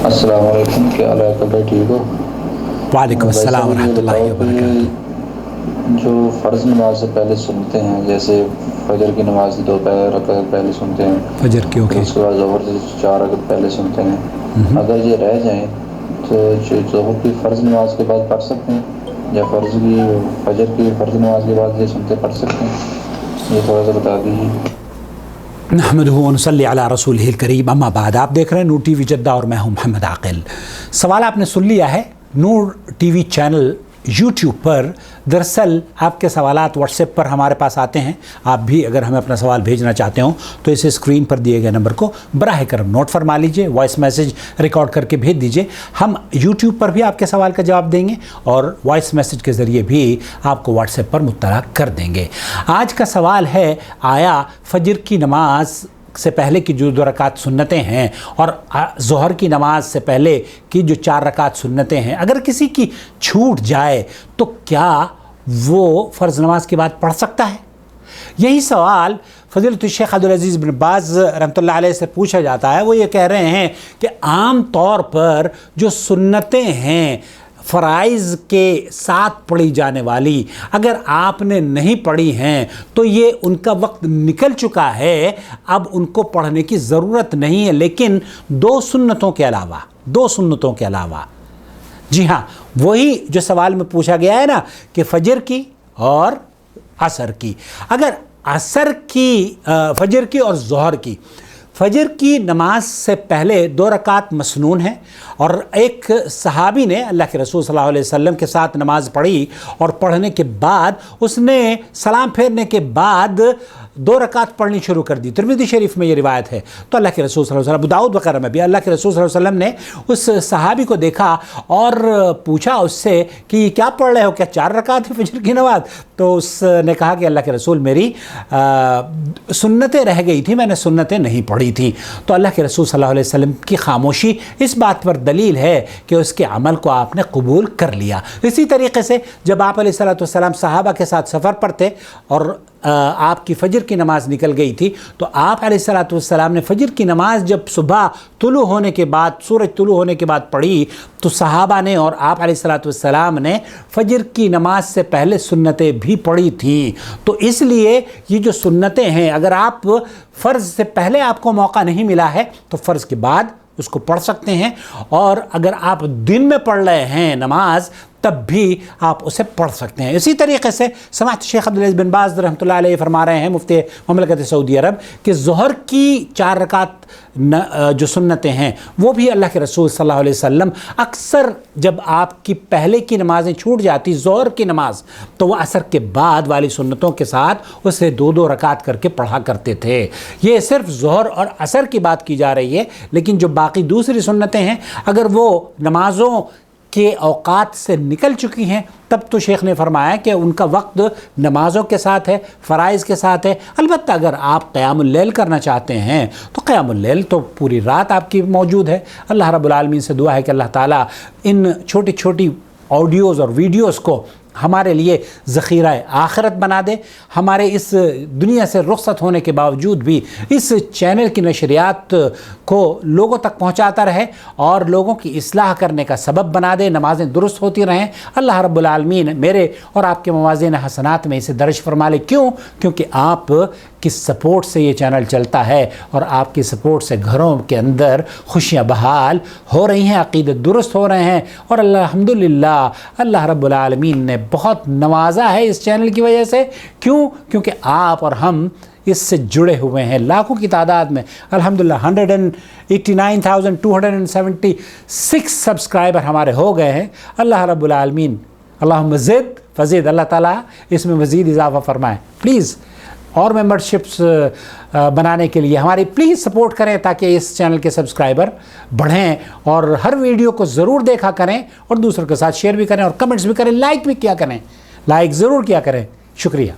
السلام علیکم، کیا حال ہے آپ کا؟ ٹھیک ہو؟ وعلیکم السلام ورحمۃ اللہ وبرکاتہ۔ جو فرض نماز سے پہلے سنتے ہیں، جیسے فجر کی نماز 2 رکعت پہلے سنتے ہیں، فجر کی پھر اس کے بعد ظہر سے 4 رکعت پہلے سنتے ہیں، اگر یہ رہ جائیں تو ظہر کی فرض نماز کے بعد پڑھ سکتے ہیں، یا فجر کی فرض نماز کے بعد یہ سنتے پڑھ سکتے ہیں؟ یہ تھوڑا سا بتا دیجیے۔ نحمدہ و نصلی علی رسولہ الکریم، اما بعد۔ آپ دیکھ رہے ہیں نور ٹی وی جدہ اور میں ہوں محمد عاقل۔ سوال آپ نے سن لیا ہے نور ٹی وی چینل یوٹیوب پر۔ دراصل آپ کے سوالات واٹس ایپ پر ہمارے پاس آتے ہیں، آپ بھی اگر ہمیں اپنا سوال بھیجنا چاہتے ہوں تو اسے اسکرین پر دیے گئے نمبر کو براہ کرم نوٹ فرما لیجئے، وائس میسیج ریکارڈ کر کے بھیج دیجئے۔ ہم یوٹیوب پر بھی آپ کے سوال کا جواب دیں گے اور وائس میسیج کے ذریعے بھی آپ کو واٹس ایپ پر مطلع کر دیں گے۔ آج کا سوال ہے، آیا فجر کی نماز سے پہلے کی جو 2 رکعت سنتیں ہیں اور ظہر کی نماز سے پہلے کی جو 4 رکعت سنتیں ہیں، اگر کسی کی چھوٹ جائے تو کیا وہ فرض نماز کے بعد پڑھ سکتا ہے؟ یہی سوال فضیلت الشیخ عبدالعزیز بن باز رحمۃ اللہ علیہ سے پوچھا جاتا ہے۔ وہ یہ کہہ رہے ہیں کہ عام طور پر جو سنتیں ہیں فرائض کے ساتھ پڑھی جانے والی، اگر آپ نے نہیں پڑھی ہیں تو یہ ان کا وقت نکل چکا ہے، اب ان کو پڑھنے کی ضرورت نہیں ہے، لیکن 2 سنتوں کے علاوہ جی ہاں، وہی جو سوال میں پوچھا گیا ہے نا کہ فجر کی اور عصر کی، اگر عصر کی فجر کی اور ظہر کی، فجر کی نماز سے پہلے 2 رکعت مسنون ہیں، اور ایک صحابی نے اللہ کے رسول صلی اللہ علیہ وسلم کے ساتھ نماز پڑھی اور پڑھنے کے بعد اس نے سلام پھیرنے کے بعد 2 رکعت پڑھنی شروع کر دی۔ ترمذی شریف میں یہ روایت ہے۔ تو اللہ کے رسول صلی اللہ علیہ وسلم، ابو داؤد وغیرہ میں بھی اللہ کے رسول صلی اللہ علیہ وسلم نے اس صحابی کو دیکھا اور پوچھا اس سے کہ یہ کیا پڑھ رہے ہو، کیا 4 رکعت ہے فجر کی نماز؟ تو اس نے کہا کہ اللہ کے رسول، میری سنتیں رہ گئی تھی، میں نے سنتیں نہیں پڑھی تھیں۔ تو اللہ کے رسول صلی اللہ علیہ وسلم کی خاموشی اس بات پر دلیل ہے کہ اس کے عمل کو آپ نے قبول کر لیا۔ اسی طریقے سے جب آپ علیہ السلام صحابہ کے ساتھ سفر پر تھے اور آپ کی فجر کی نماز نکل گئی تھی، تو آپ علیہ السلام نے فجر کی نماز جب صبح طلوع ہونے کے بعد، سورج طلوع ہونے کے بعد پڑھی، تو صحابہ نے اور آپ علیہ السلام نے فجر کی نماز سے پہلے سنتیں بھی پڑھی تھیں۔ تو اس لیے یہ جو سنتیں ہیں، اگر آپ فرض سے پہلے آپ کو موقع نہیں ملا ہے تو فرض کے بعد اس کو پڑھ سکتے ہیں، اور اگر آپ دن میں پڑھ رہے ہیں نماز تب بھی آپ اسے پڑھ سکتے ہیں۔ اسی طریقے سے سماحت شیخ عبدالعزیز بن باز رحمۃ اللہ علیہ فرما رہے ہیں، مفتی مملکت سعودی عرب، کہ ظہر کی 4 رکعت جو سنتیں ہیں وہ بھی اللہ کے رسول صلی اللہ علیہ وسلم اکثر جب آپ کی پہلے کی نمازیں چھوٹ جاتی ظہر کی نماز، تو وہ عصر کے بعد والی سنتوں کے ساتھ اسے 2 رکعت کر کے پڑھا کرتے تھے۔ یہ صرف ظہر اور عصر کی بات کی جا رہی ہے، لیکن جو باقی دوسری سنتیں ہیں اگر وہ نمازوں کے اوقات سے نکل چکی ہیں تب تو شیخ نے فرمایا کہ ان کا وقت نمازوں کے ساتھ ہے، فرائض کے ساتھ ہے۔ البتہ اگر آپ قیام اللیل کرنا چاہتے ہیں تو قیام اللیل تو پوری رات آپ کی موجود ہے۔ اللہ رب العالمین سے دعا ہے کہ اللہ تعالیٰ ان چھوٹی چھوٹی آڈیوز اور ویڈیوز کو ہمارے لیے ذخیرہ آخرت بنا دے، ہمارے اس دنیا سے رخصت ہونے کے باوجود بھی اس چینل کی نشریات کو لوگوں تک پہنچاتا رہے اور لوگوں کی اصلاح کرنے کا سبب بنا دے، نمازیں درست ہوتی رہیں۔ اللہ رب العالمین میرے اور آپ کے موازین حسنات میں اسے درج فرما لے۔ کیونکہ آپ کی سپورٹ سے یہ چینل چلتا ہے، اور آپ کی سپورٹ سے گھروں کے اندر خوشیاں بحال ہو رہی ہیں، عقیدت درست ہو رہے ہیں، اور الحمدللہ اللہ رب العالمین نے بہت نوازا ہے اس چینل کی وجہ سے۔ کیونکہ آپ اور ہم اس سے جڑے ہوئے ہیں لاکھوں کی تعداد میں۔ الحمدللہ 189,276 سبسکرائبر ہمارے ہو گئے ہیں۔ اللہ رب العالمین اللہم زد فزید، اللہ تعالیٰ اس میں مزید اضافہ فرمائیں۔ پلیز اور ممبرشپس بنانے کے لیے ہماری پلیز سپورٹ کریں تاکہ اس چینل کے سبسکرائبر بڑھیں، اور ہر ویڈیو کو ضرور دیکھا کریں اور دوسروں کے ساتھ شیئر بھی کریں اور کمنٹس بھی کریں، لائک بھی کیا کریں، لائک ضرور کیا کریں۔ شکریہ۔